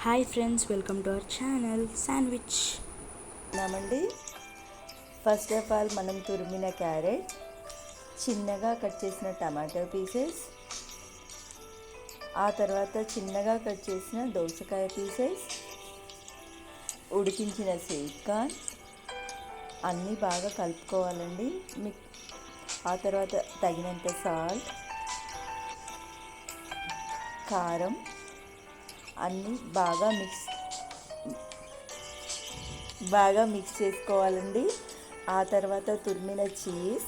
Hi friends, welcome to our channel sandwich. నామండి. First of all మనం తురిమిన carrot, చిన్నగా కట్ చేసిన టమాటో పీసెస్, ఆ తర్వాత చిన్నగా కట్ చేసిన దోసకాయ పీసెస్, ఉడికించిన స్వీట్ కార్న్ అన్నీ బాగా కలుపుకోవాలండి. ఆ తర్వాత తగినంత సాల్ట్, కారం అన్నీ బాగా మిక్స్ చేసుకోవాలండి. ఆ తర్వాత తురిమిన చీజ్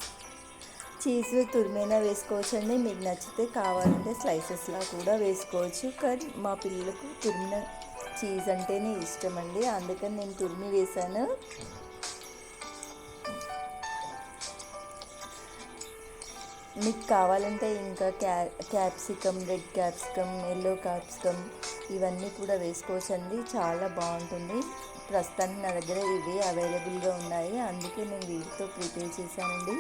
తురిమిన వేసుకోవచ్చండి. మీకు నచ్చితే కావాలంటే స్లైసెస్లా కూడా వేసుకోవచ్చు. కానీ మా పిల్లలకు తురిమిన చీజ్ అంటేనే ఇష్టం అండి, అందుకని నేను తురిమి వేసాను. మీకు కావాలంటే ఇంకా capsicum, red capsicum, yellow capsicum ఇవన్నీ కూడా వేసుకోవచ్చండి. చాలా బాగుంటుంది. ప్రస్తుతానికి నా దగ్గర ఇవి అవైలబుల్గా ఉన్నాయి, అందుకే నేను వీటితో ప్రిపేర్ చేశానండి.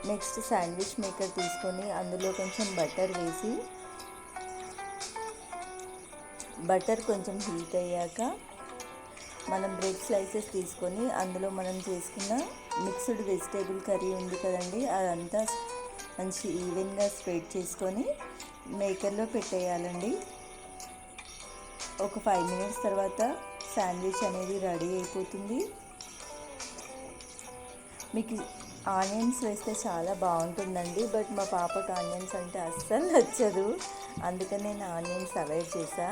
నెక్స్ట్ శాండ్విచ్ మేకర్ తీసుకొని అందులో కొంచెం బటర్ వేసి, బటర్ కొంచెం హీట్ అయ్యాక మనం బ్రెడ్ స్లైసెస్ తీసుకొని అందులో మనం చేసుకున్న మిక్స్డ్ వెజిటేబుల్ కర్రీ ఉంది కదండి, అదంతా మంచి ఈవెన్గా స్ప్రెడ్ చేసుకొని మేకర్లో పెట్టేయాలండి. ఒక 5 minutes తర్వాత శాండ్విచ్ అనేది రెడీ అయిపోతుంది. మీకు ఆనియన్స్ వేస్తే చాలా బాగుంటుందండి, బట్ మా పాపకు ఆనియన్స్ అంటే అస్సలు నచ్చదు, అందుకని నేను ఆనియన్స్ అవాయిడ్ చేశా.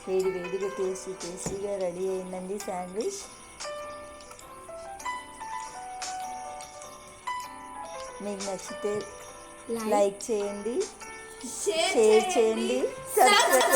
వేడిగా టేస్టీగా రెడీ అయిందండి శాండ్విచ్. మీకు నచ్చితే లైక్ చేయండి, షేర్ చేయండి, సబ్స్క్రైబ్